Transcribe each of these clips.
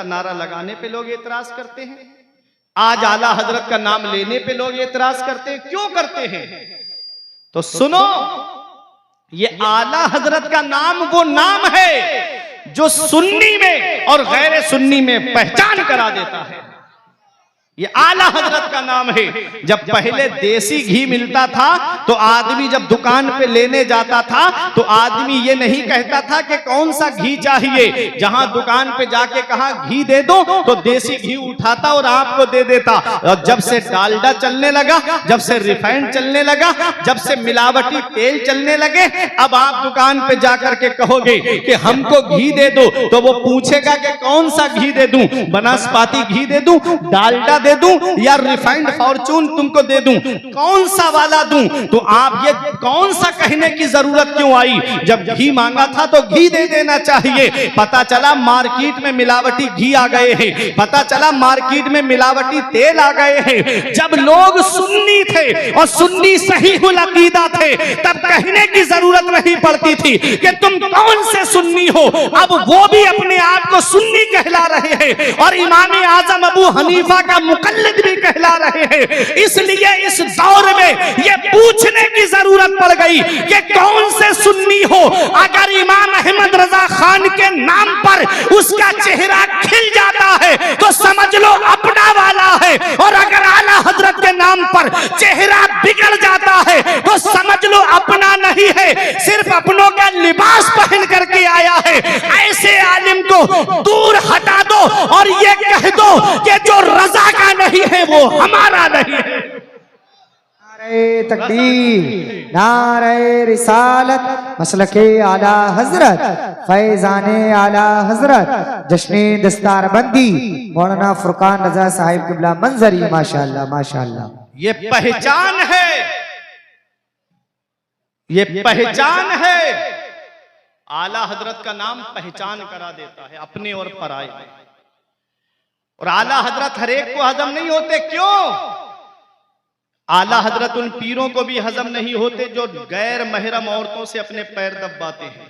का नारा लगाने पे लोग एतराज करते हैं, आज आला हजरत का नाम लेने पे लोग एतराज करते हैं। क्यों करते हैं? तो सुनो, ये आला हजरत का नाम वो नाम है जो सुन्नी में और गैर सुन्नी में पहचान करा देता है। ये आला हजरत का नाम है। जब पहले देसी घी मिलता था तो आदमी जब दुकान पे लेने जाता था तो आदमी ये नहीं कहता था कि कौन सा घी चाहिए, जहां दुकान पे जाके कहा घी दे दो तो देसी घी उठाता और आपको दे देता। और जब से डालडा चलने लगा, जब से रिफाइंड चलने लगा, जब से मिलावटी तेल चलने लगे, अब आप दुकान पे जाकर के कहोगे कि हमको घी दे दो तो वो पूछेगा कि कौन सा घी दे दूं, बनास्पाती घी दे दूं, डालडा दे दूं या रिफाइंड फॉर्चून तुमको दे दूं, कौन सा वाला दूं? तो आप ये कौन सा कहने की जरूरत क्यों आई? जब घी मांगा था तो घी दे देना चाहिए। पता चला मार्केट में मिलावटी घी आ गए हैं, पता चला मार्केट में मिलावटी तेल आ गए हैं। जब लोग सुन्नी थे और सुन्नी सही हुल अकीदा थे तब कहने की जरूरत नहीं पड़ती थी कि तुम कौन से सुन्नी हो। अब वो भी अपने आप को सुन्नी कहला रहे हैं और इमाम आजम अबू हनीफा का मुकल्लिद भी कहला रहे हैं। इसलिए इस दौर में ये पूछने की जरूरत पड़ गई कि कौन से सुन्नी हो। अगर इमाम अहमद रजा खान के नाम पर उसका चेहरा खिल जाता है तो समझ लो अपना वाला है, और अगर आला हजरत के नाम पर चेहरा बिगड़ जाता है तो समझ लो अपना नहीं है, सिर्फ अपनों का लिबास पहन करके आया है। ऐसे आलिम को दूर हटा दो और ये कह दो कि जो रजा का नहीं है वो हमारा नहीं है। नारे तकबीर, नारे रिसालत, मसलके आला हजरत, फैजाने आला हजरत, जश्ने दस्तारबंदी मौलाना फुरकान रजा साहिब किबला मंजरी। माशाअल्लाह माशाअल्लाह। ये पहचान है, ये पहचान है। आला हजरत का नाम पहचान करा देता है अपने और पराए। और आला हजरत हर एक को हजम नहीं होते। क्यों? आला हजरत उन पीरों को भी हजम नहीं होते जो गैर महरम औरतों से अपने पैर दबाते हैं।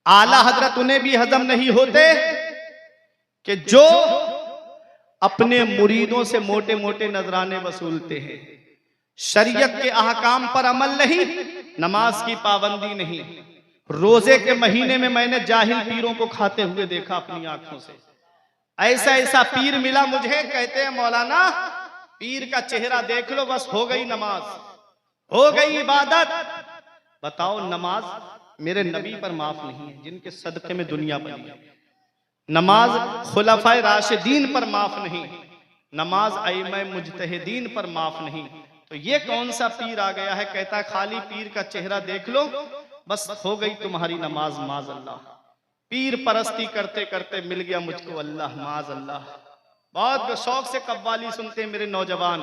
आला हजरत उन्हें भी हजम नहीं होते कि जो अपने मुरीदों से मोटे मोटे नजराने वसूलते हैं। शरीयत के अहकाम पर अमल नहीं, नमाज की पाबंदी नहीं। रोजे के महीने में मैंने जाहिल पीरों को खाते हुए देखा अपनी आंखों से। ऐसा ऐसा पीर मिला मुझे, कहते हैं मौलाना पीर का चेहरा देख लो बस हो गई नमाज, हो गई इबादत। बताओ नमाज मेरे नबी पर माफ नहीं है जिनके सदके में दुनिया बनी है। नमाज खुलफाए राशिदीन पर माफ नहीं, नमाज अइम्मा मुजतहिदीन पर माफ नहीं। तो ये कौन सा पीर आ गया है, कहता है खाली पीर का चेहरा देख लो बस हो गई तुम्हारी नमाज। माज अल्लाह, पीर परस्ती करते करते मिल गया मुझको अल्लाह। माज अल्लाह। बहुत शौक से कव्वाली सुनते हैं मेरे नौजवान,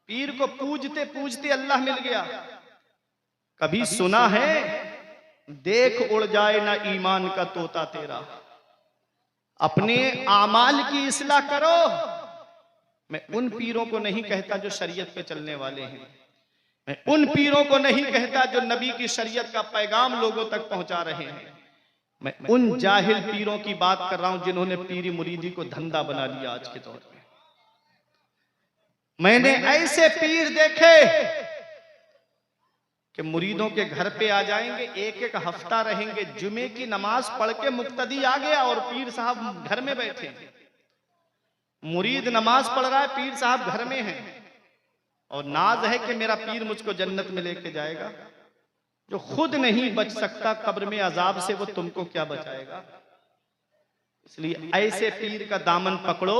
पीर को पूजते पूजते अल्लाह मिल गया। कभी सुना है देख उड़ जाए ना ईमान का तोता तेरा। अपने आमाल की इस्लाह करो। मैं उन पीरों को नहीं कहता जो शरीयत पे चलने वाले हैं, मैं उन पीरों को नहीं कहता जो नबी की शरीयत का पैगाम लोगों तक पहुंचा रहे हैं। मैं उन जाहिल पीरों की बात कर रहा हूं जिन्होंने पीरी मुरीदी को धंधा बना लिया आज के दौर में। मैंने ऐसे पीर देखे कि मुरीदों के घर पे आ जाएंगे, एक एक हफ्ता रहेंगे, जुमे की नमाज पढ़ के मुक्तदी आ गया और पीर साहब घर में बैठे। मुरीद नमाज पढ़ रहा है, पीर साहब घर में है और नाज है कि मेरा पीर मुझको जन्नत में लेके जाएगा। जो खुद नहीं बच सकता कब्र में अजाब से वो तुमको क्या बचाएगा। इसलिए ऐसे पीर का दामन पकड़ो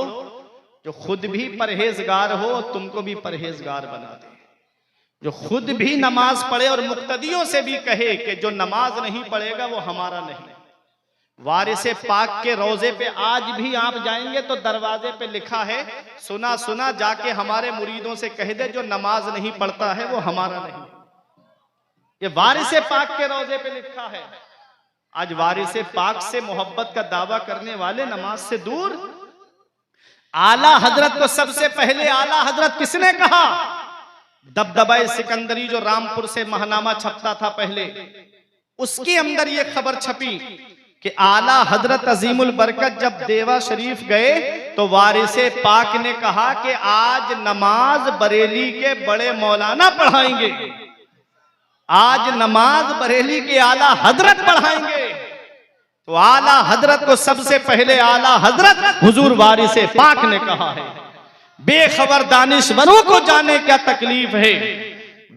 जो खुद भी परहेजगार हो और तुमको भी परहेजगार बना दे, जो खुद भी नमाज पढ़े और मुक्तदियों से भी कहे कि जो नमाज नहीं पढ़ेगा वो हमारा नहीं। वारिसे पाक के रोजे पे आज भी आप जाएंगे तो दरवाजे पे लिखा है सुना सुना जाके हमारे मुरीदों से कह दे जो नमाज नहीं पढ़ता है वो हमारा नहीं। ये वारिसे पाक के रोजे पे लिखा है। आज वारिसे पाक से मोहब्बत का दावा करने वाले नमाज से दूर। आला हजरत को सबसे पहले आला हजरत किसने कहा? दबदबाए सिकंदरी जो रामपुर से महनामा छपता था पहले, उसके अंदर ये खबर छपी कि आला हजरत अजीमुल बरकत जब देवा शरीफ गए तो वारिसे पाक ने कहा कि आज नमाज बरेली के बड़े मौलाना पढ़ाएंगे, आज नमाज बरेली के आला हजरत पढ़ाएंगे। तो आला हजरत को सबसे पहले आला हजरत हुजूर वारिसे पाक ने कहा है, बेखबर दानिश्वरों को जाने क्या तकलीफ है,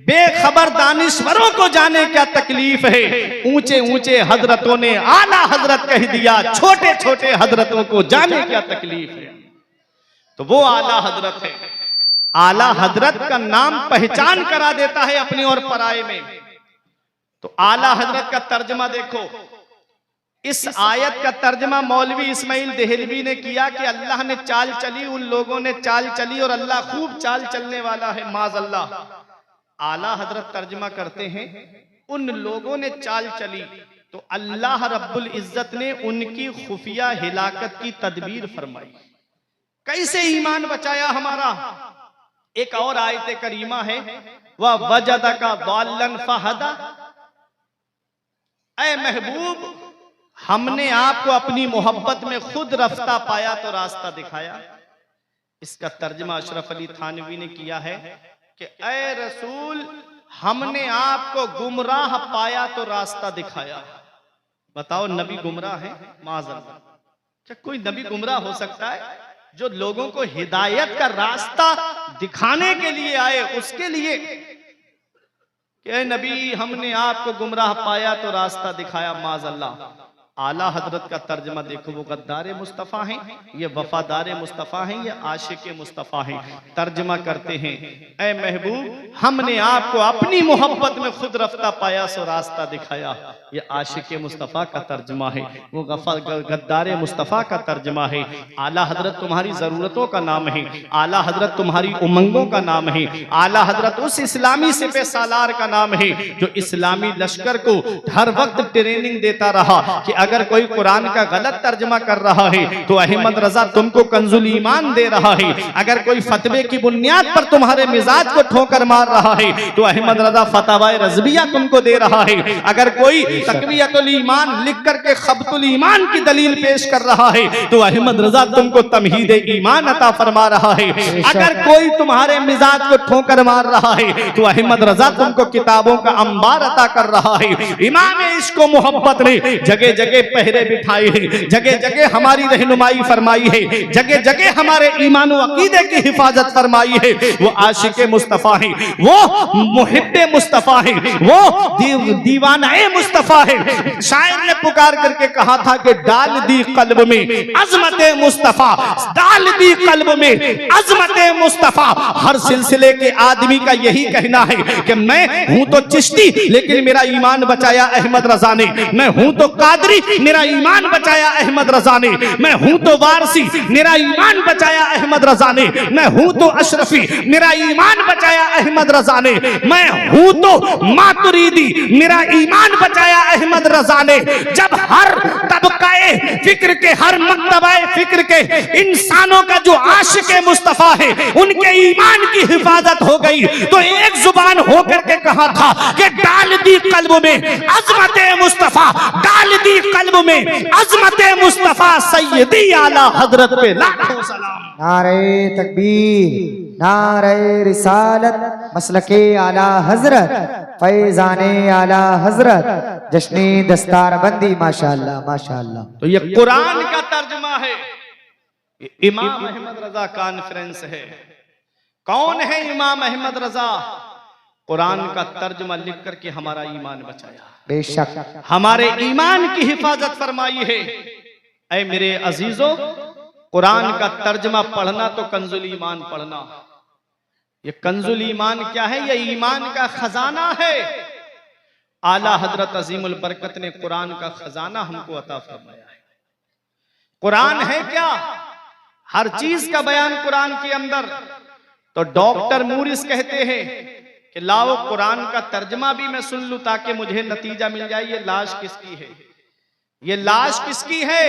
बेखबर दानिश्वरों को जाने क्या तकलीफ है। ऊंचे ऊंचे हजरतों ने आला हजरत कह दिया, छोटे छोटे हजरतों को जाने क्या तकलीफ है। तो वो आला हजरत है। आला हजरत का नाम पहचान करा देता है अपने और पराये में। तो आला हजरत का तर्जमा देखो, इस आयत का तर्जमा मौलवी इस्माइल देहलवी ने किया कि अल्लाह ने चाल चली, उन लोगों ने चाल चली और अल्लाह खूब चाल चलने वाला है, माज़अल्लाह। आला हजरत तर्जमा करते हैं, उन लोगों ने चाल चली तो अल्लाह रब्बुल इज्जत ने उनकी खुफिया हिलाकत की तदबीर फरमाई। कैसे ईमान बचाया हमारा। एक और आयत करीमा है, वह वजदका दाल्लन फहदा, ऐ महबूब हमने आपको अपनी मोहब्बत में खुद रफ्ता पाया तो रास्ता दिखाया। इसका तर्जमा अशरफ अली थानवी ने किया है कि ऐ रसूल हमने आपको गुमराह पाया तो रास्ता दिखाया। बताओ नबी गुमराह है? माज़अल्लाह, क्या कोई नबी गुमराह हो सकता है? जो लोगों को हिदायत का रास्ता दिखाने के लिए आए, उसके लिए कि ऐ नबी हमने आपको गुमराह पाया तो रास्ता दिखाया। माज़अल्लाह। आला हजरत का तर्जमा देखो, वो गद्दार मुस्तफ़ा हैं, ये वफादार मुस्तफ़ा हैं, ये आशिक मुस्तफ़ा हैं। तर्जमा करते हैं, ऐ महबूब हमने आपको अपनी मोहब्बत में खुद रफ्ता पाया सो रास्ता दिखाया। ये आशिक मुस्तफ़ा का तर्जमा है, वो गद्दार मुस्तफ़ा का तर्जमा है। आला हजरत तुम्हारी ज़रूरतों का नाम है, आला हजरत तुम्हारी उमंगों का नाम है, आला हजरत उस इस्लामी सिपह सालार का नाम है जो इस्लामी लश्कर को हर वक्त ट्रेनिंग देता रहा कि अगर कोई कुरान का गलत तर्जमा कर रहा है तो अहमद रजा तुमको कंजुल ईमान दे रहा है, अगर कोई फतवे की बुनियाद पर तुम्हारे मिजाज को ठोकर मार रहा है तो अहमद रजा फतवाए रज़विया तुमको दे रहा है, अगर कोई तकवियतुल ईमान लिख करके खबतुल ईमान की दलील पेश कर रहा है तो अहमद रजा तुमको तमहीद ईमान अता फरमा रहा है, अगर कोई तुम्हारे मिजाज को ठोकर मार रहा है तो अहमद रजा तुमको किताबों का अंबार अता कर रहा है। इमाम इश्क व मोहब्बत ने जगह जगह पहरे बिठाए हैं, जगह जगह हमारी रहनुमाई फरमाई है, जगह जगह हमारे ईमान व अकीदे की हिफाजत फरमाई है। वो आशिक मुस्तफ़ा है, वो मुहिब्बे मुस्तफ़ा है, वो दीवाना मुस्तफ़ा है। शायर ने पुकार करके कहा था कि डाल दी कल्ब में अजमत मुस्तफ़ा, डाल दी कल्ब में अजमत मुस्तफ़ा। हर सिलसिले के आदमी का यही कहना है कि मैं हूं तो चिश्ती लेकिन मेरा ईमान बचाया अहमद रजा ने, मैं हूं तो कादरी मेरा ईमान बचाया अहमद रजा ने, मैं हूं तो वारसी मेरा ईमान बचाया अहमद रजा ने, मैं हूं तो अशरफी मेरा ईमान बचाया अहमद रजा ने, मैं हूं तो मातुरीदी मेरा ईमान बचाया अहमद रजा ने। जब हर तबकाए फिक्र के, हर मक्तबाए फिक्र के इंसानों का जो आशिक मुस्तफ़ा है उनके ईमान की हिफाजत हो गई तो एक जुबान होकर के कहा था कि डाल दी कल्ब में अजमत मुस्तफ़ा, डाल दी कल्ब में अजमत मुस्तफ़ा सैयदी आला हजरत पे लाखों सलाम। नारे तकबीर, नारे रिसालत, मसलके आला हजरत, फैजाने आला हजरत, जश्ने दस्तारबंदी। माशाअल्लाह माशाअल्लाह। तो ये कुरान का तर्जुमा है, इमाम अहमद रजा कॉन्फ्रेंस है। कौन है इमाम अहमद रजा? कुरान का तर्जुमा लिख करके हमारा ईमान बचाया, बेशक हमारे ईमान की हिफाजत फरमाई है। ऐ मेरे अजीजों, कुरान का तर्जुमा पढ़ना तो कंजुल ईमान पढ़ना। ये कंजुल ईमान क्या है? ये ईमान का खजाना है। आला हजरत अजीमुल बरकत ने कुरान का खजाना हमको अता फरमाया है। कुरान है क्या? हर चीज का बयान कुरान के अंदर। तो डॉक्टर मूरिस कहते हैं कि लाओ कुरान का तर्जमा भी मैं सुन लूं ताकि मुझे नतीजा मिल जाए ये लाश किसकी है, ये लाश किसकी है।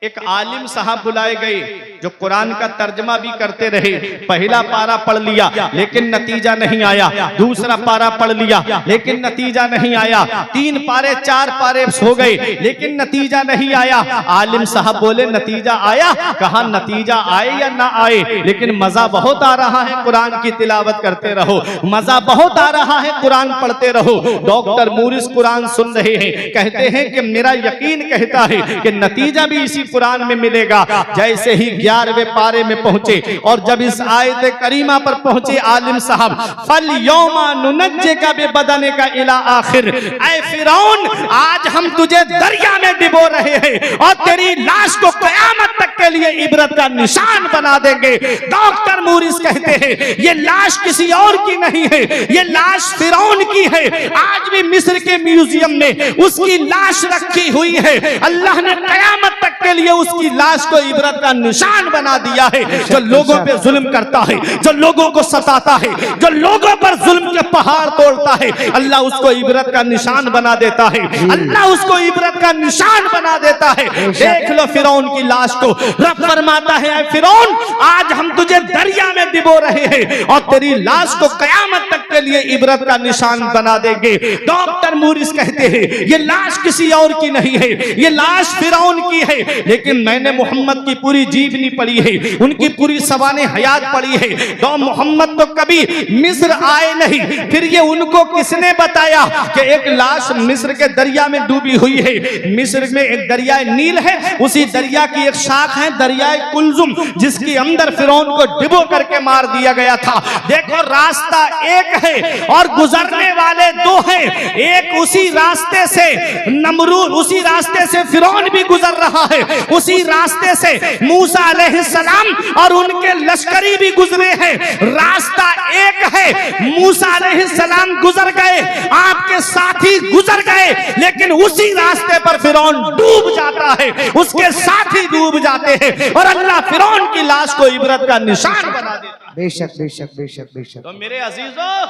एक आलिम साहब बुलाए गए जो कुरान का तर्जमा भी करते रहे। पहला पारा पढ़ लिया लेकिन नतीजा नहीं आया, दूसरा पारा पढ़ लिया लेकिन नतीजा नहीं आया, 3 पारे 4 पारे हो गए लेकिन नतीजा नहीं आया। आलिम साहब बोले नतीजा आया? कहा नतीजा आए या ना आए, लेकिन मजा बहुत आ रहा है, कुरान की तिलावत करते रहो, मजा बहुत आ रहा है, कुरान पढ़ते रहो। डॉक्टर मूरिस कुरान सुन रहे हैं, कहते हैं कि मेरा यकीन कहता है कि नतीजा भी इसी कुरान में मिलेगा। जैसे ही 11वें पारे में पहुंचे और जब इस आयत करीमा पर पहुंचे आलिम साहब, फल यौमा नुनज्जिका बिबदने का इला आखिर, ऐ फिरौन आज हम तुझे दरिया में डिबो रहे हैं और तेरी लाश को कयामत तक के लिए इबरत का निशान बना देंगे। डॉक्टर मूरिस कहते हैं ये लाश किसी और की नहीं है, ये लाश फिरौन की है। आज भी मिस्र के म्यूजियम में उसकी लाश रखी हुई है। अल्लाह ने कयामत तक के लिए उसकी लाश को इबरत का निशान बना दिया है। जो लोगों पे जुल्म करता है, जो लोगों को सताता है, जो लोगों पर जुल्म के पहाड़ तोड़ता है, अल्लाह उसको इबरत का निशान बना देता है। अल्लाह उसको इबरत का निशान बना देता है। देख लो फिरौन की लाश को, रब फरमाता है ऐ फिरौन आज हम तुझे दरिया में डिबो रहे हैं और तेरी लाश को कयामत तक के लिए इबरत का निशान बना देंगे। डॉक्टर मूरिस कहते हैं ये लाश किसी और की नहीं है, ये लाश फिरौन की है। लेकिन मैंने मोहम्मद की पूरी जीवनी पढ़ी है, उनकी पूरी सवाने हयात पढ़ी है। तो मोहम्मद तो कभी मिस्र आए नहीं, फिर ये उनको किसने बताया कि एक लाश मिस्र के दरिया में डूबी हुई है। मिस्र में एक दरिया नील है, उसी दरिया की एक शाख है दरिया कुलजुम, जिसके अंदर फिरौन को डिबो करके मार दिया गया था। देखो रास्ता एक है और गुजरने वाले 2 हैं। एक उसी रास्ते से नमरूद, उसी रास्ते से फिरौन भी गुजर रहा है, उसी रास्ते से मूसा अलैहिस्सलाम और उनके लश्करी भी गुजरे हैं। रास्ता एक है, मूसा अलैहिस्सलाम गुजर गए, आपके साथी गुजर गए, लेकिन उसी रास्ते पर फिरौन डूब जाता है, उसके साथी डूब जाते हैं और अल्लाह फिरौन की लाश को इबरत का निशान बना देता है। बेशक बेशक बेशक बेशक। तो मेरे अजीजों,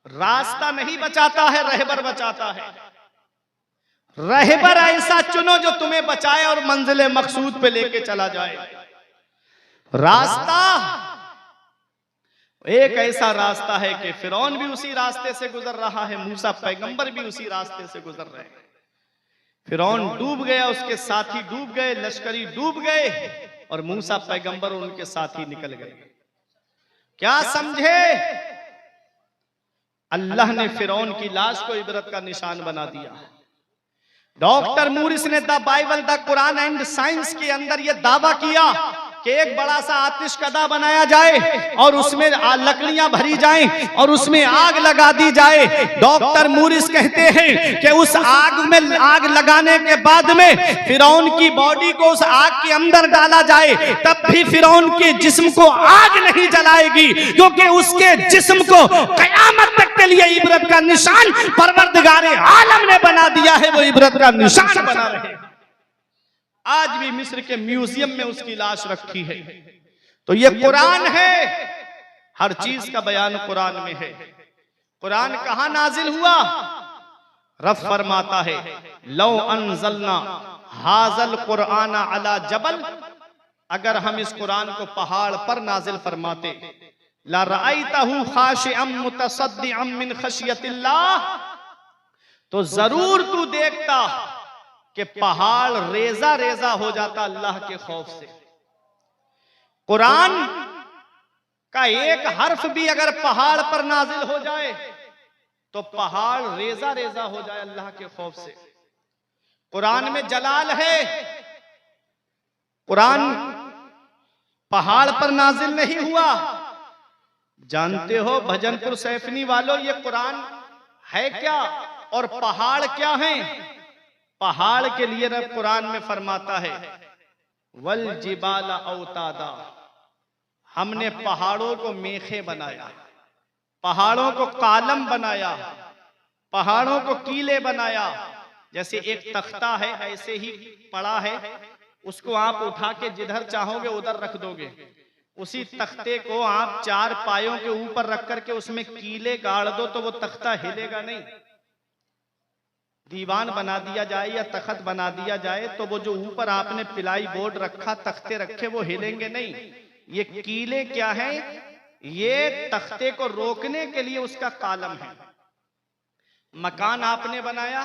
रास्ता नहीं बचाता है, रहबर बचाता है। रहबर ऐसा चुनो जो तुम्हें बचाए और मंजिल मकसूद पे लेके चला जाए। रास्ता एक ऐसा रास्ता है कि फिरौन भी उसी रास्ते से गुजर रहा है, मूसा पैगंबर भी उसी रास्ते से गुजर रहे हैं। फिरौन डूब गया, उसके साथी डूब गए, लश्करी डूब गए और मूसा पैगंबर और उनके साथी निकल गए। क्या समझे? अल्लाह ने फिरौन की लाश को इबरत का निशान बना दिया। डॉक्टर मूरिस ने the Bible the Quran and science के अंदर यह दावा किया कि एक बड़ा सा आतिशकदा बनाया जाए और उसमें लकड़ियां भरी जाएं और उसमें आग लगा दी जाए। डॉक्टर मूरिस कहते हैं कि उस आग में आग लगाने के बाद में फिरौन की बॉडी को उस आग के अंदर डाला जाए, तब भी फिरौन के जिस्म को आग नहीं जलाएगी, क्योंकि उसके जिस्म को कयामत तक के लिए इबरत का निशान परवरदिगारे आलम ने बना दिया है, वो इबरत का निशान बना रहे। आज भी मिस्र के म्यूजियम में उसकी लाश रखी है। तो ये कुरान है, हर चीज का बयान कुरान में है। कुरान कहां नाजिल हुआ? रब फरमाता है लौ अनज़लना हाज़ल कुरान अला जबल, अगर हम इस कुरान को पहाड़ पर नाजिल फरमाते, ला रअयतहु खाशिअम मुतसद्दिअम मिन खशियतिल्लाह, तो जरूर तू देखता कि पहाड़ रेजा रेजा हो जाता अल्लाह के खौफ से। कुरान का एक हर्फ भी अगर पहाड़ पर नाजिल हो जाए तो पहाड़ रेजा रेजा हो जाए अल्लाह के खौफ से। कुरान में जलाल है। कुरान पहाड़ पर नाजिल नहीं हुआ। जानते हो भजनपुर सैफनी वालों, ये कुरान है क्या और पहाड़ क्या है? पहाड़ के लिए रब कुरान में फरमाता है वल जिबाला औतादा, हमने पहाड़ों को मेखे बनाया, पहाड़ों को कालम बनाया, पहाड़ों को कीले बनाया। जैसे एक तख्ता है ऐसे ही पड़ा है, उसको आप उठा के जिधर चाहोगे उधर रख दोगे। उसी तख्ते को आप 4 पायों के ऊपर रख करके उसमें कीले गाड़ दो तो वो तख्ता हिलेगा नहीं। दीवान बना दिया जाए या तख्त बना दिया जाए तो वो जो ऊपर आपने पिलाई बोर्ड रखा, तख्ते रखे, वो हिलेंगे नहीं। ये कीले क्या हैं? ये तख्ते को रोकने के लिए उसका कालम है। मकान आपने बनाया,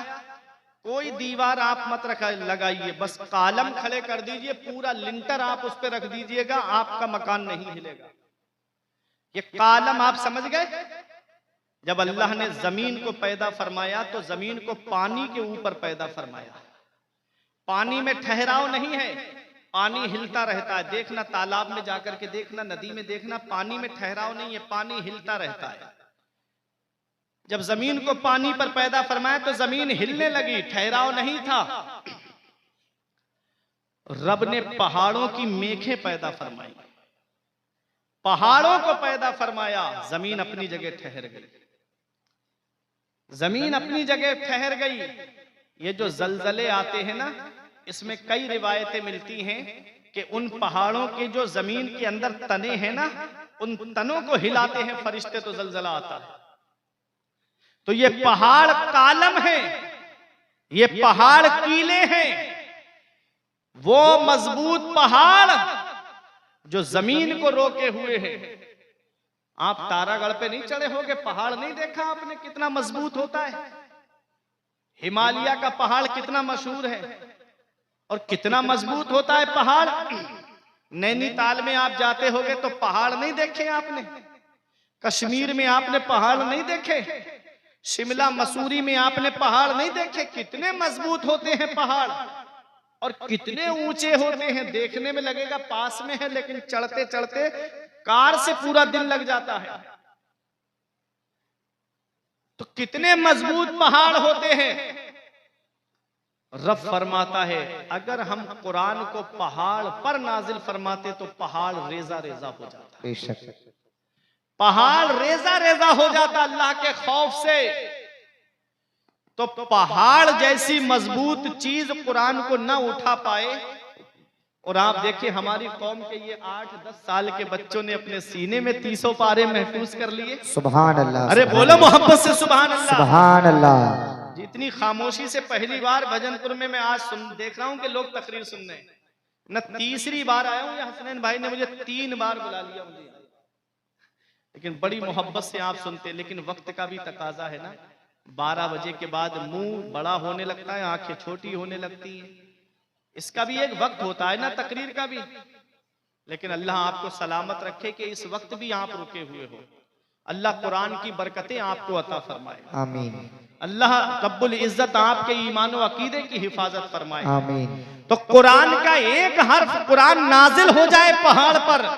कोई दीवार आप मत लगाइए, बस कालम खड़े कर दीजिए, पूरा लिंटर आप उस पर रख दीजिएगा, आपका मकान नहीं हिलेगा। ये कालम आप समझ गए? जब अल्लाह ने जमीन को पैदा फरमाया तो जमीन को पानी के ऊपर पैदा फरमाया। पानी में ठहराव नहीं है, पानी हिलता रहता है। देखना तालाब में जाकर के देखना, नदी में देखना, पानी में ठहराव नहीं है, पानी हिलता रहता है। जब जमीन को पानी पर पैदा फरमाया तो जमीन हिलने लगी, ठहराव नहीं था। रब ने पहाड़ों की मेखें पैदा फरमाई, पहाड़ों को पैदा फरमाया, जमीन अपनी जगह ठहर गई। जमीन अपनी जगह ठहर गई। ये जो जलजले आते हैं ना, इसमें कई रिवायतें मिलती हैं कि उन पहाड़ों के जो जमीन के अंदर तने हैं ना, उन तनों को हिलाते हैं फरिश्ते तो जलजला आता है। तो ये पहाड़ कालम है, ये पहाड़ कीले हैं, वो मजबूत पहाड़ जो जमीन को रोके हुए हैं। आप तारागढ़ पे नहीं चढ़े होगे, पहाड़ नहीं देखा आपने कितना मजबूत होता है? हिमालय का पहाड़ कितना मशहूर है और कितना मजबूत होता है पहाड़। नैनीताल में आप जाते होगे तो पहाड़ नहीं देखे आपने, कश्मीर में आपने पहाड़ नहीं देखे, शिमला मसूरी में आपने पहाड़ नहीं देखे। कितने मजबूत होते हैं पहाड़ और कितने ऊंचे होते हैं। देखने में लगेगा पास में है, लेकिन चढ़ते चढ़ते कार से पूरा दिन लग जाता है। तो कितने मजबूत पहाड़ होते हैं। रब फरमाता है अगर हम कुरान को पहाड़ पर नाजिल फरमाते तो पहाड़ रेजा रेजा हो जाता। बेशक पहाड़ रेजा रेजा हो जाता अल्लाह के खौफ से। तो पहाड़ जैसी मजबूत चीज कुरान को न उठा पाए। और आप देखिए हमारी कौम के ये 8-10 साल के बच्चों ने अपने सीने में 300 पारे महफूज कर लिए। सुभान अल्लाह। अरे बोलो मोहब्बत से सुभान अल्लाह। सुभान अल्लाह। जितनी खामोशी से पहली बार भजनपुर में मैं आज देख रहा हूं कि लोग तकरीर सुनने, न तीसरी बार आया हूं, या हसनैन भाई ने मुझे 3 बार बुला लिया मुझे, लेकिन बड़ी मोहब्बत से आप सुनते। लेकिन वक्त का भी तकाजा है ना, 12 बजे के बाद मुंह बड़ा होने लगता है, आंखें छोटी होने लगती हैं। इसका भी एक वक्त होता है ना तकरीर का भी। लेकिन अल्लाह आपको सलामत रखे कि इस वक्त भी आप रुके हुए हो। अल्लाह कुरान की बरकतें आपको अता फरमाए, आमीन। अल्लाह रब्बुल इज्जत आपके ईमान व अकीदे की हिफाजत फरमाए, आमीन। तो कुरान का एक हर्फ कुरान नाजिल हो जाए पहाड़ पर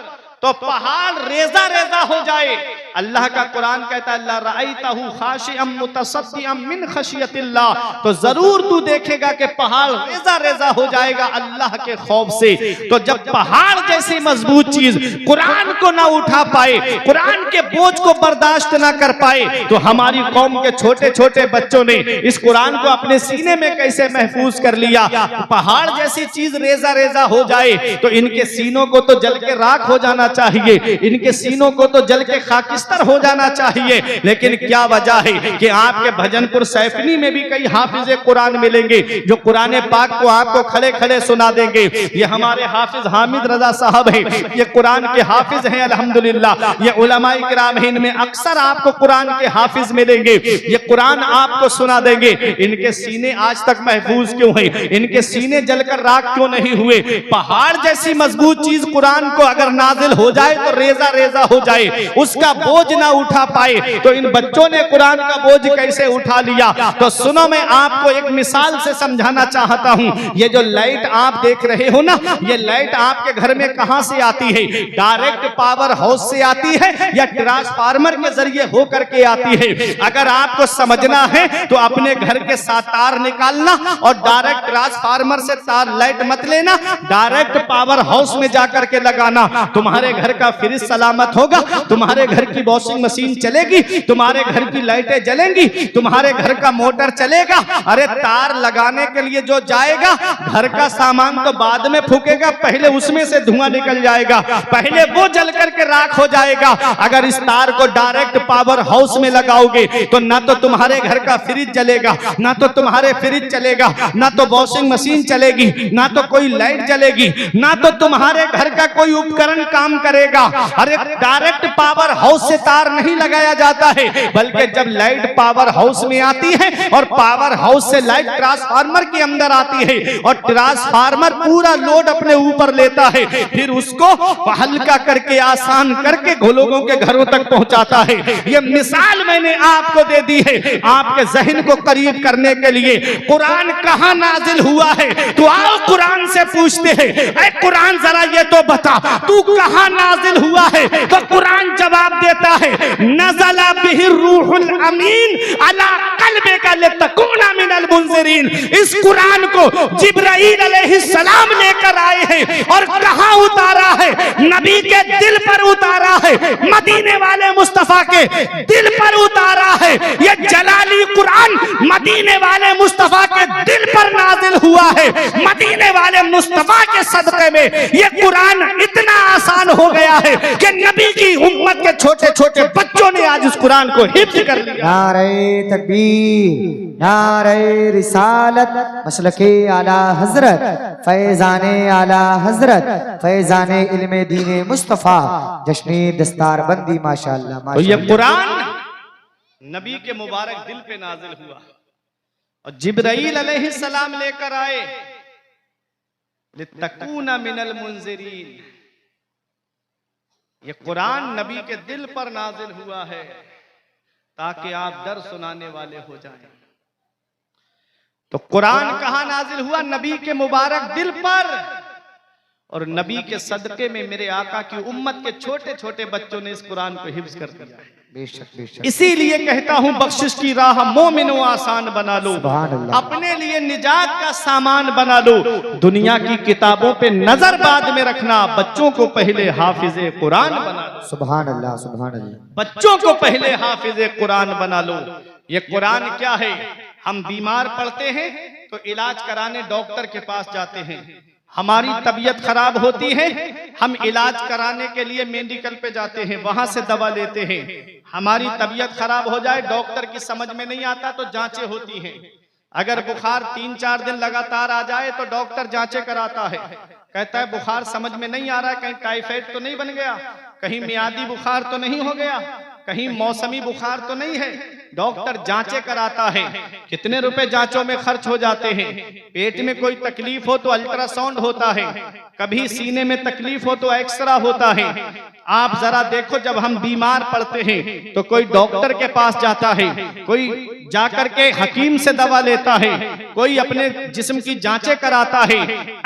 तो पहाड़ रेजा रेजा हो जाए। अल्लाह का कुरान कहता है अल्लाह राइतहु खाशिअम मुतसद्दिअम मिन खशियतिल्लाह, तो जरूर तू देखेगा कि पहाड़ रेजा रेजा हो जाएगा अल्लाह के खौफ से। तो जब पहाड़ जैसी मजबूत चीज कुरान को ना उठा पाए, कुरान के बोझ को बर्दाश्त ना कर पाए, तो हमारी कौम के छोटे छोटे बच्चों ने इस कुरान को अपने सीने में कैसे महफूज कर लिया। पहाड़ जैसी चीज रेजा रेजा हो जाए तो इनके सीनों को तो जल के राख हो जाना चाहिए, इनके सीनों को तो जल के खाकिस्तर हो जाना चाहिए। लेकिन क्या वजह है कि आपके भजनपुर सैफनी में भी कई हाफिज कुरान मिलेंगे जो कुरान पाक को आपको खड़े खड़े सुना देंगे। ये हमारे हाफिज हामिद रजा साहब हैं, ये कुरान के हाफिज हैं अल्हम्दुलिल्लाह। ये उलमाए किराम हैं, इनमें अक्सर आपको कुरान के हाफिज मिलेंगे। ये कुरान आपको सुना देंगे। इनके सीने आज तक महफूज क्यों हैं? इनके सीने जलकर राख क्यों नहीं हुए? पहाड़ जैसी मजबूत चीज कुरान को अगर नाजिल हो जाए तो रेजा रेजा हो जाए, उसका बोझ ना उठा पाए। तो इन बच्चों ने कुरान का बोझ कैसे उठा लिया? तो सुनो, मैं आपको एक मिसाल से समझाना चाहता हूं। ये जो लाइट आप देख रहे हो ना, ये लाइट आपके घर में कहां से आती है? डायरेक्ट पावर हाउस से आती है या ट्रांसफार्मर के जरिए होकर के आती है? अगर आपको समझना है तो अपने घर के साथ तार निकालना और डायरेक्ट ट्रांसफार्मर से तार लाइट मत लेना, डायरेक्ट पावर हाउस में जाकर के लगाना। तुम्हारे घर का फ्रिज सलामत होगा, तुम्हारे घर की की वॉशिंग मशीन चलेगी, तुम्हारे घर की लाइटें जलेंगी, तुम्हारे घर का मोटर चलेगा। अरे तार लगाने के लिए जो जाएगा, घर का सामान तो बाद में फूकेगा, पहले उसमें से धुआं निकल जाएगा, पहले वो जल करके राख हो जाएगा। अगर इस तार को डायरेक्ट पावर हाउस में लगाओगे तो ना तो तुम्हारे घर का फ्रिज जलेगा, ना तो तुम्हारे फ्रिज चलेगा, ना तो वॉशिंग मशीन चलेगी, ना तो कोई लाइट जलेगी, ना तो तुम्हारे घर का कोई उपकरण काम करेगा। अरे डायरेक्ट पावर हाउस से तार नहीं लगाया जाता है, बल्कि जब लाइट पावर हाउस में आती है और पावर हाउस से लाइट ट्रांसफार्मर के अंदर आती है और ट्रांसफार्मर पूरा लोड अपने ऊपर लेता है, फिर उसको हल्का करके आसान करके लोगों के घरों तक पहुंचाता है। ये मिसाल मैंने आपको दे दी है आपके जहन को करीब करने के लिए। कुरान कहां नाजिल हुआ है? तो आओ कुरान से पूछते हैं, ऐ कुरान जरा ये तो बता तू कहां नाजिल हुआ है? तो कुरान जवाब देता है, नज़ला बिही रूहुल अमीन अला क़ल्बिका लितकूना मिनल मुनज़िरीन। इस कुरान को जिब्राईल अलैहिस्सलाम लेकर आए हैं और कहां उतारा है? नबी के दिल पर उतारा है, मदीने वाले मुस्तफा के दिल पर उतारा है। ये जलाली कुरान मदीने वाले मुस्तफा के दिल पर नाजिल हुआ है। मदीने वाले मुस्तफा के सदक़े में ये कुरान इतना आसान हो गया है कि नबी की उम्मत के छोटे छोटे बच्चों ने आज इस कुरान को हिफ्ज़ कर लिया। नारे तकबीर, नारे रिसालत, मसलके आला हजरत, फैजाने आला हजरत, फैजाने इल्मे दीने मुस्तफा, जश्ने दस्तार बंदी माशाअल्लाह। तो ये कुरान नबी के मुबारक दिल पे नाजिल हुआ और जिब्राईल अलैहिस्सलाम लेकर आए, लितकूना मिनल मुनज़िरीन। ये कुरान नबी के दिल पर नाजिल हुआ है ताकि आप डर सुनाने वाले हो जाएं। तो कुरान कहां नाजिल हुआ? नबी के मुबारक दिल पर, और नबी के सदके में मेरे आका की उम्मत के छोटे छोटे बच्चों ने इस कुरान को हिफ्ज़ कर दिया है। बेशक बेशक। इसीलिए कहता हूं बख्शिश की राह मोमिनो आसान बना लो, सुभान अल्लाह। अपने लिए निजात का सामान बना लो। दुनिया की किताबों पे नजर बाद में रखना, बच्चों को पहले हाफिजे कुरान बना लो। सुभान अल्लाह, सुभान अल्लाह। बच्चों को पहले हाफिजे कुरान बना लो। ये कुरान क्या है? हम बीमार पड़ते हैं तो इलाज कराने डॉक्टर के पास जाते हैं, हमारी तबीयत खराब होती है, हम इलाज कराने के लिए मेडिकल पे जाते हैं, वहां से दवा लेते हैं। हमारी तबीयत खराब हो जाए, डॉक्टर की समझ में नहीं आता तो जांचें होती हैं। अगर बुखार 3-4 दिन लगातार आ जाए तो डॉक्टर जांचें कराता है, कहता है बुखार समझ में नहीं आ रहा है, कहीं टाइफाइड तो नहीं बन गया, कहीं मियादी बुखार तो नहीं हो गया, कहीं मौसमी बुखार तो नहीं है। डॉक्टर जांचें कराता है। कितने रुपए जांचों में खर्च हो जाते हैं। पेट में कोई तकलीफ हो तो अल्ट्रासाउंड होता है, कभी सीने में तकलीफ हो तो एक्सरा होता है। आप जरा देखो, जब हम बीमार पड़ते हैं तो कोई डॉक्टर के पास जाता है, कोई जाकर के हकीम से दवा लेता है, कोई अपने जिस्म की जांचें कराता है।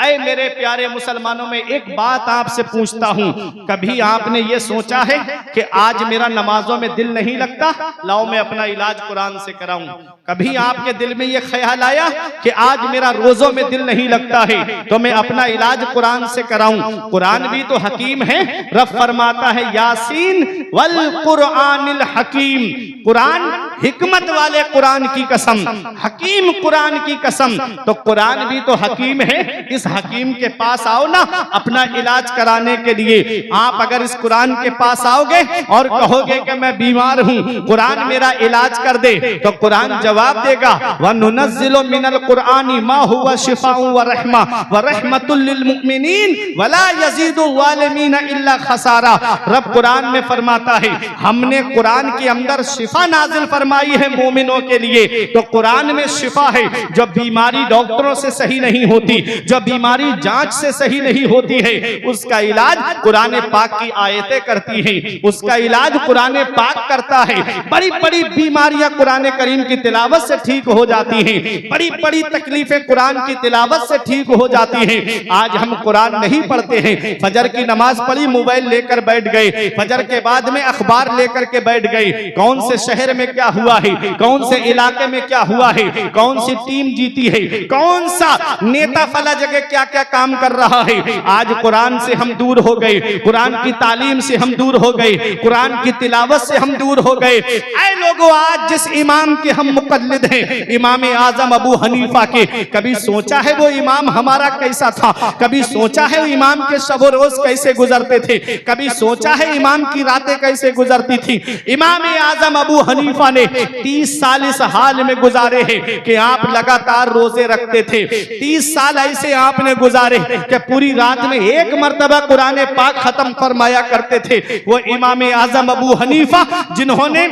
ऐ मेरे प्यारे मुसलमानों, में एक बात आपसे पूछता हूँ, कभी आपने ये सोचा है कि आज मेरा नमाजों में दिल नहीं लगता, लाओ मैं अपना इलाज कुरान से कराऊं? कभी आपके दिल में ये ख्याल आया कि आज मेरा रोजों में दिल नहीं लगता है तो मैं अपना इलाज कुरान से कराऊं? कुरान भी तो हकीम है। रब फरमाता है, यासीन वल कुरआनिल हकीम। कुरान हिकमत वाले कुरान की कसम, हकीम कुरान की कसम। तो कुरान भी तो हकीम है। इस हकीम के पास आओ ना अपना इलाज कराने के लिए। आप अगर इस कुरान के पास आओगे और कहोगे कि मैं बीमार हूँ, कुरान मेरा इलाज कर दे, तो कुरान जवाब देगा, वनुनज़्ज़िलु मिनल कुरआनी मा हुवा शिफाउन व रहमा व रहमतुल लिल मुमिनीन वला यज़ीदु ज़ालिमीन इल्ला खसारा। रब कुरान में फरमाता है, हमने कुरान के अंदर शिफा नाजिल फरमाई है मोमिनों के लिए। तो कुरान में शिफा है। जो बीमारी डॉक्टरों से सही नहीं होती, जो बीमारी जांच से सही नहीं होती है, उसका इलाज कुरान पाक की आयतें करती हैं, उसका इलाज कुरान पाक करता है। बड़ी बड़ी बीमारियां कुरान करीम की तिलावत से ठीक हो जाती हैं, बड़ी बड़ी तकलीफें कुरान की तिलावत से ठीक हो जाती हैं। आज हम कुरान नहीं पढ़ते हैं, फजर की नमाज पढ़ी, मोबाइल लेकर बैठ गए, फजर के बाद में अखबार लेकर के बैठ गए। कौन से शहर में क्या हुआ है, कौन से इलाके में क्या हुआ है, कौन सी टीम जीती है, कौन सा नेता फला जगह क्या क्या काम कर रहा है। आज कुरान से हम दूर हो गए, कुरान की तालीम से हम दूर हो गए, कुरान की तिलावत से हम दूर हो गए। ऐ लोगों, आज जिस इमाम के हम मुक़ल्लिद हैं, इमाम आज़म अबू हनीफा के, कभी सोचा है वो इमाम हमारा कैसा था? कभी सोचा है इमाम के शब रोज कैसे गुजरते थे? कभी सोचा है इमाम की रातें कैसे गुजरती थी? इमाम आज़म अबू हनीफा ने 30 साल इस हाल में गुजारे हैं कि आप लगातार रोजे रखते थे। 30 साल ऐसे आपने गुजारे कि पूरी रात में एक मर्तबा कुरान पाक खत्म फरमाया करते थे। वो इमाम आज़म अबू हनीफा जिन्होंने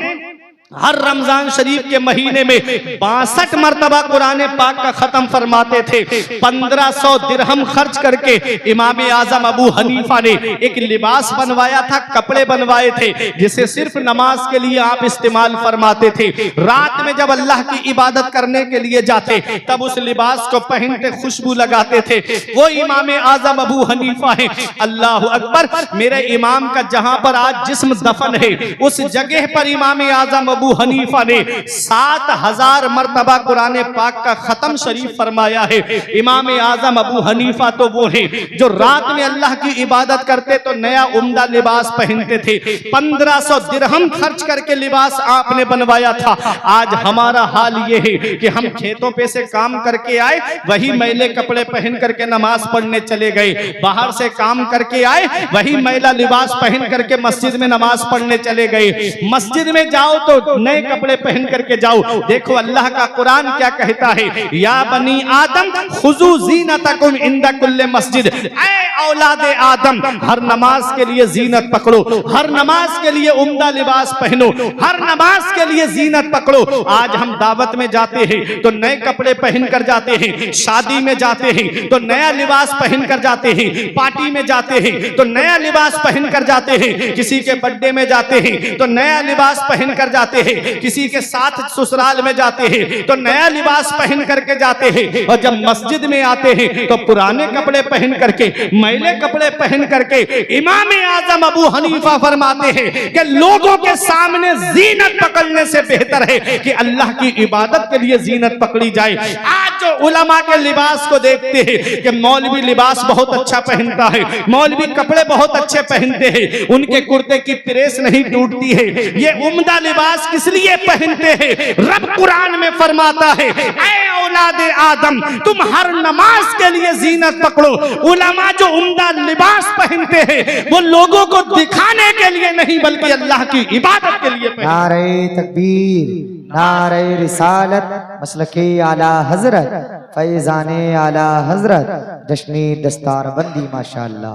हर रमजान शरीफ के महीने में 62 मर्तबा कुरान पाक का खत्म फरमाते थे। 1500 दिरहम खर्च करके इमाम आज़म अबू हनीफा ने एक लिबास बनवाया था, कपड़े बनवाए थे, जिसे सिर्फ नमाज के लिए आप इस्तेमाल फरमाते थे। रात में जब अल्लाह की इबादत करने के लिए जाते तब उस लिबास को पहनते, खुशबू लगाते थे। वो इमाम आज़म अबू हनीफा है। अल्लाह अकबर, मेरे इमाम का जहां पर आज जिस्म दफन है, उस जगह पर इमाम आज़म अबू हनीफा ने 7000 मर्तबा कुरान पाक का खत्म शरीफ फरमाया है। इमाम आज़म अबू हनीफा तो वो है जो रात में अल्लाह की इबादत करते तो नया उम्दा लिबास पहनते थे। 1500 दिरहम खर्च करके लिबास आपने बनवाया था। आज हमारा हाल ये है कि हम खेतों पे से काम करके आए, वही मैले कपड़े पहन करके नमाज पढ़ने चले गए। बाहर से काम करके आए, वही मैला लिबास पहन करके मस्जिद में नमाज पढ़ने चले गए। मस्जिद में जाओ तो नए कपड़े पहन करके जाओ। देखो अल्लाह का कुरान क्या कहता है, या बनी आदम खुजू ज़ीनतकुम इंदा कुल्ले मस्जिद। ऐ औलादे आदम, हर नमाज के लिए जीनत पकड़ो, हर नमाज के लिए उम्दा लिबास पहनो, हर नमाज के लिए जीनत पकड़ो। आज हम दावत में जाते हैं तो नए कपड़े पहन कर जाते हैं, शादी में जाते हैं तो नया लिबास पहन कर जाते हैं, पार्टी में जाते हैं तो नया लिबास पहन कर जाते हैं, किसी के बर्थडे में जाते हैं तो नया लिबास पहन कर जाते हैं, किसी के साथ ससुराल में जाते हैं तो नया लिबास पहन करके जाते हैं, और जब मस्जिद में आते हैं तो पुराने कपड़े पहन करके, मैले कपड़े पहन करके। इमाम आज़म अबू हनीफा फरमाते हैं कि लोगों के सामने जीनत पकड़ने से बेहतर है कि अल्लाह की इबादत के लिए जीनत पकड़ी जाए। आज जो उलमा के लिबास को देखते हैं कि मौलवी लिबास बहुत अच्छा पहनता है, मौलवी कपड़े बहुत अच्छे पहनते हैं, उनके कुर्ते की प्रेस नहीं टूटती है, ये उम्दा लिबास किस लिए पहनते हैं? रब कुरान में फरमाता है, ऐ औलादे आदम, तुम हर नमाज के लिए जीनत पकड़ो। उलमा जो उम्दा लिबास पहनते हैं वो लोगों को दिखाने के लिए नहीं बल्कि अल्लाह की इबादत के लिए पहनते हैं। नारे तकबीर, नारे रिसालत, मसलके आला हजरत, फैजाने आला हजरत, जश्नी दस्तार बंदी माशाअल्लाह।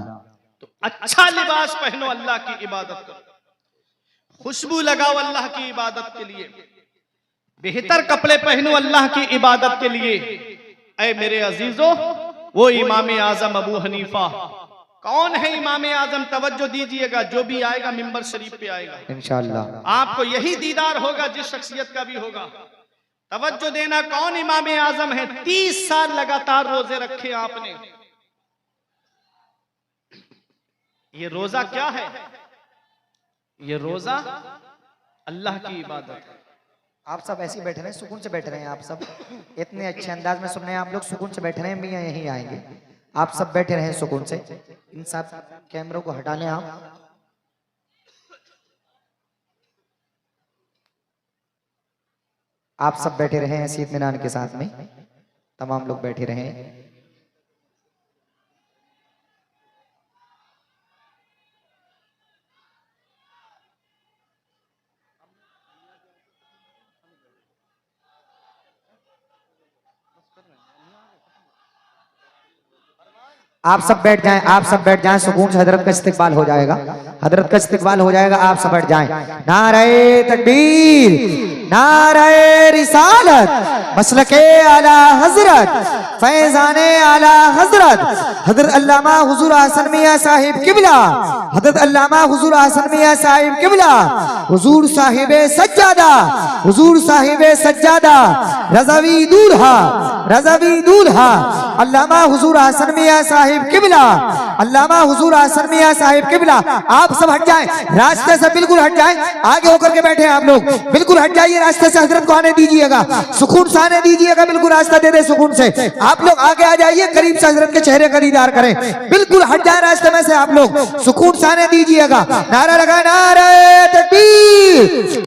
तो अच्छा लिबास पहनो, अल्लाह की इबादत करो, खुशबू लगाओ अल्लाह की इबादत के लिए, बेहतर कपड़े पहनो अल्लाह की इबादत के लिए। ऐ मेरे अजीजों, वो इमाम आज़म अबू हनीफा कौन है? इमाम आज़म, तवज्जो दीजिएगा, जो भी आएगा मिंबर शरीफ पे आएगा इंशाअल्लाह आपको यही दीदार होगा जिस शख्सियत का भी होगा। तवज्जो देना, कौन इमाम आज़म है? 30 साल लगातार रोजे रखे आपने। ये रोजा क्या है? ये रोजा अल्लाह की इबादत है। आप सब ऐसे ही बैठे रहे, सुकून से बैठ रहे हैं। आप सब इतने अच्छे अंदाज में सुन रहे हैं, आप लोग सुकून से बैठ रहे हैं। मियां यहीं आएंगे, आप सब बैठे रहे सुकून से। इन सब कैमरों को हटा लें आप। आप सब बैठे रहे ऐसे इत्मीनान के साथ में, तमाम लोग बैठे रहे। आप सब बैठ जाएं, आप सब बैठ जाएं सुकून से। हजरत का इस्तिकबाल हो जाएगा, हजरत का इस्तिकबाल हो जाएगा। आप सब बैठ जाएं। नारे तकबीर, नारे रिसालत, मसलके आला हजरत, फैजाने आला हजरत, हजरत अल्लामा हुजूर हसन मियां साहिब किबला, हजरत अल्लामा हुजूर हसन मियां साहिब किबला, हुजूर साहिबे सज्जादा, हुजूर साहिबे सज्जादा, रज़वी दूल्हा, रज़वी दूल्हा, अल्लामा हुजूर हसन मियां साहिब किबला, अल्लामा हुजूर हसन मियां साहिब किबला। आप सब हट जाएं, रास्ते से बिल्कुल हट जाएं, आगे होकर के बैठे हैं आप लोग, बिल्कुल हट जाइए। लगाइए, रास्ते से हजरत को आने दीजिएगा, सुकून से आने दीजिएगा, बिल्कुल रास्ता दे दे सुकून से। आप लोग आगे आ जाइए, करीब से हजरत के चेहरे का दीदार करें, बिल्कुल हट जाए रास्ते में से, आप लोग सुकून से आने दीजिएगा। नारा लगा, नारे तकबीर।